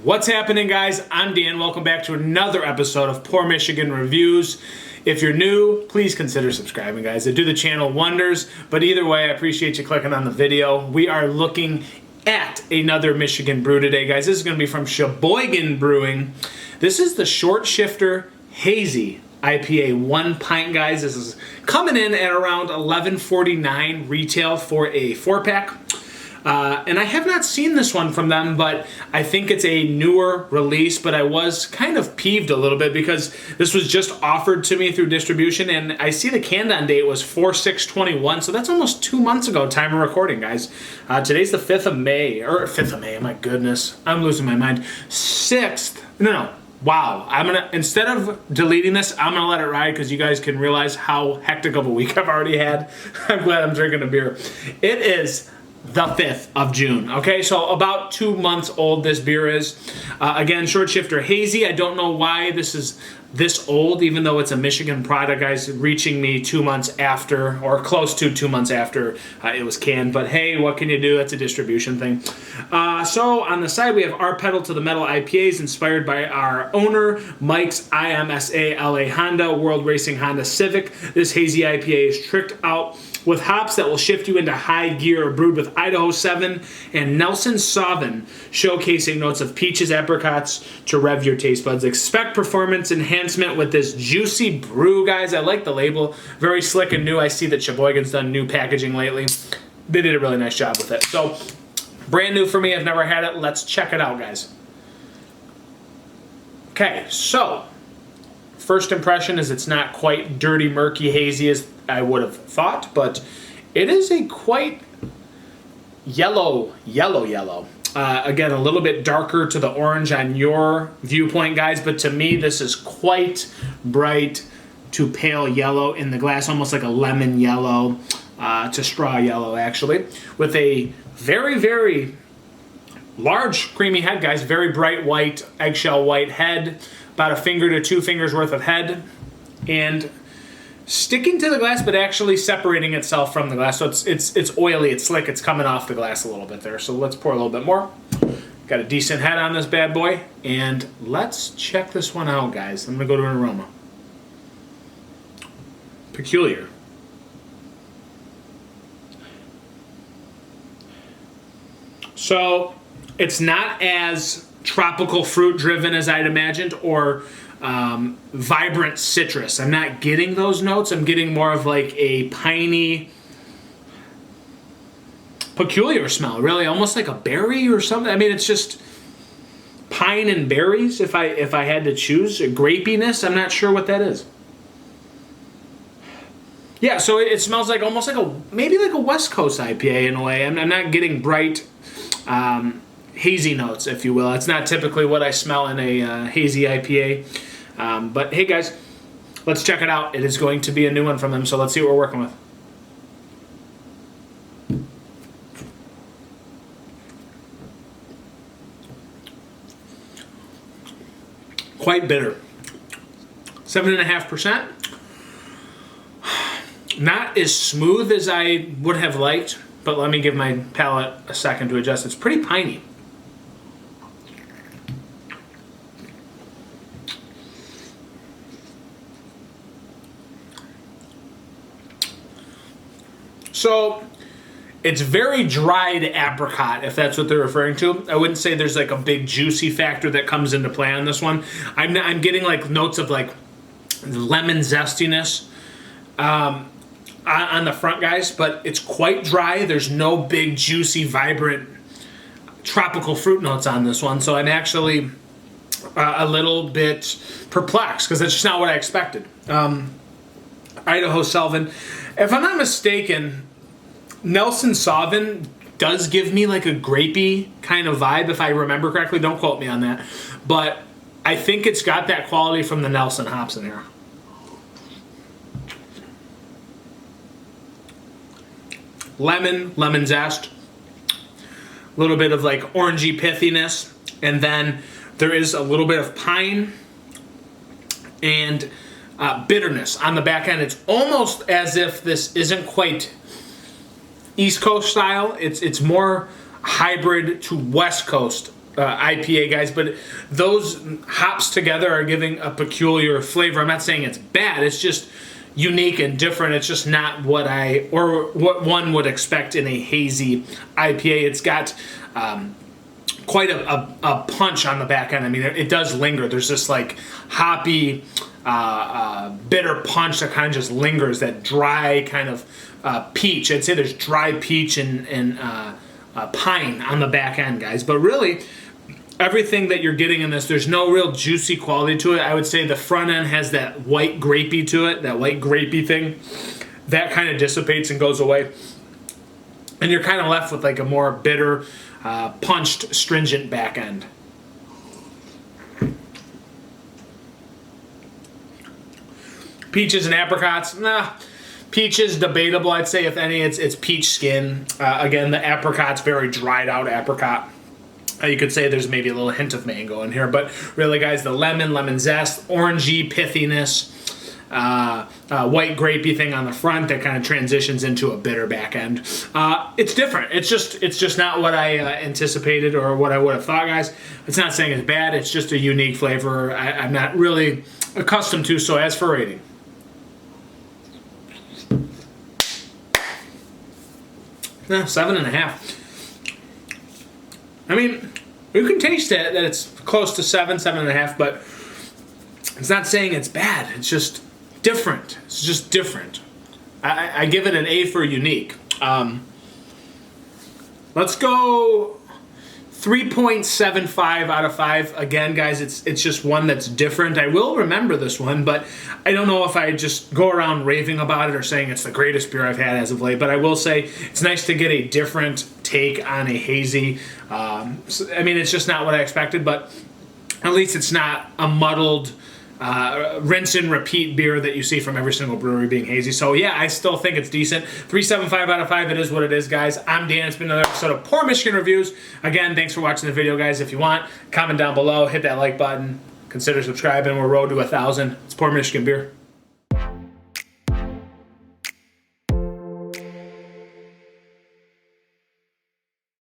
What's happening, guys? I'm Dan. Welcome back to another episode of Poor Michigan Reviews. If you're new, please consider subscribing, guys. They do the channel wonders. But either way, I appreciate you clicking on the video. We are looking at another Michigan brew today, guys. This is going to be from Cheboygan Brewing. This is the Short Shifter Hazy IPA 1 pint, guys. This is coming in at around $11.49 retail for a 4-pack. And I have not seen this one from them, but I think it's a newer release, but I was kind of peeved a little bit because this was just offered to me through distribution, and I see the can-on date was 4/6/21, so that's almost 2 months ago, time of recording, guys. Today's the 5th of May, or 5th of May, my goodness, I'm losing my mind. 6th, no. Wow, instead of deleting this, I'm gonna let it ride because you guys can realize how hectic of a week I've already had. I'm glad I'm drinking a beer. It is the 5th of June. Okay, so about 2 months old this beer is. Again, Short Shifter Hazy. I don't know why this is this old, even though it's a Michigan product, guys, reaching me 2 months after, or close to 2 months after it was canned. But hey, what can you do? It's a distribution thing. So on the side, we have our Pedal to the Metal IPAs, inspired by our owner, Mike's IMSA LA Honda, World Racing Honda Civic. This Hazy IPA is tricked out with hops that will shift you into high gear, brewed with Idaho 7 and Nelson Sauvin, showcasing notes of peaches, apricots to rev your taste buds. Expect performance enhancement with this juicy brew, guys. I like the label. Very slick and new. I see that Cheboygan's done new packaging lately. They did a really nice job with it. So, brand new for me. I've never had it. Let's check it out, guys. Okay, so first impression is it's not quite dirty, murky, hazy as I would have thought, but it is a quite yellow. Again, a little bit darker to the orange on your viewpoint, guys, but to me, this is quite bright to pale yellow in the glass, almost like a lemon yellow to straw yellow, actually, with a very, very large creamy head, guys. Very bright white, eggshell white head, about a finger to 2 fingers worth of head, and sticking to the glass, but actually separating itself from the glass. So it's oily, it's slick, it's coming off the glass a little bit there. So let's pour a little bit more. Got a decent head on this bad boy, and let's check this one out, guys. I'm gonna go to an aroma. Peculiar. So it's not as tropical fruit driven as I'd imagined, or vibrant citrus. I'm not getting those notes. I'm getting more of like a piney, peculiar smell, really, almost like a berry or something. I mean, it's just pine and berries. If I had to choose a grapiness, I'm not sure what that is. Yeah, so it smells like almost like maybe like a West Coast IPA in a way. I'm not getting bright hazy notes, if you will. It's not typically what I smell in a hazy IPA. But hey, guys, let's check it out. It is going to be a new one from them, so let's see what we're working with. Quite bitter. 7.5%. Not as smooth as I would have liked, but let me give my palate a second to adjust. It's pretty piney. So it's very dried apricot, if that's what they're referring to. I wouldn't say there's like a big juicy factor that comes into play on this one. I'm getting like notes of like lemon zestiness on the front, guys, but it's quite dry. There's no big juicy vibrant tropical fruit notes on this one, so I'm actually a little bit perplexed because that's just not what I expected. Idaho Selvin. If I'm not mistaken, Nelson Sauvin does give me like a grapey kind of vibe, if I remember correctly. Don't quote me on that. But I think it's got that quality from the Nelson hops in here. Lemon zest. A little bit of like orangey pithiness. And then there is a little bit of pine and bitterness on the back end. It's almost as if this isn't quite East Coast style. It's more hybrid to West Coast IPA, guys, but those hops together are giving a peculiar flavor. I'm not saying it's bad. It's just unique and different. It's just not what what one would expect in a hazy IPA. It's got quite a punch on the back end. I mean, it does linger. There's this like hoppy, bitter punch that kind of just lingers. That dry kind of peach. I'd say there's dry peach and pine on the back end, guys. But really, everything that you're getting in this, there's no real juicy quality to it. I would say the front end has that white grapey to it, that white grapey thing. That kind of dissipates and goes away. And you're kind of left with like a more bitter, punched, stringent back end. Peaches and apricots, nah. Peaches, debatable. I'd say if any, it's peach skin. Again, the apricot's very dried out apricot. You could say there's maybe a little hint of mango in here, but really, guys, the lemon zest, orangey pithiness, white grapey thing on the front that kind of transitions into a bitter back end. It's different. It's just not what I anticipated or what I would have thought, guys. It's not saying it's bad. It's just a unique flavor I'm not really accustomed to. So as for rating, no, 7.5. I mean, you can taste it, that it's close to 7.5, but it's not saying it's bad. It's just different. It's just different. I give it an A for unique. Let's go 3.75 out of 5. Again, guys, it's just one that's different. I will remember this one, but I don't know if I just go around raving about it or saying it's the greatest beer I've had as of late. But I will say it's nice to get a different take on a hazy. I mean, it's just not what I expected, but at least it's not a muddled, rinse and repeat beer that you see from every single brewery being hazy. So yeah, I still think it's decent. 3.75 out of 5. It is what it is, guys. I'm Dan. It's been another episode of Poor Michigan Reviews. Again, thanks for watching the video, guys. If you want, comment down below, hit that like button, consider subscribing. We're road to 1,000. It's Poor Michigan Beer.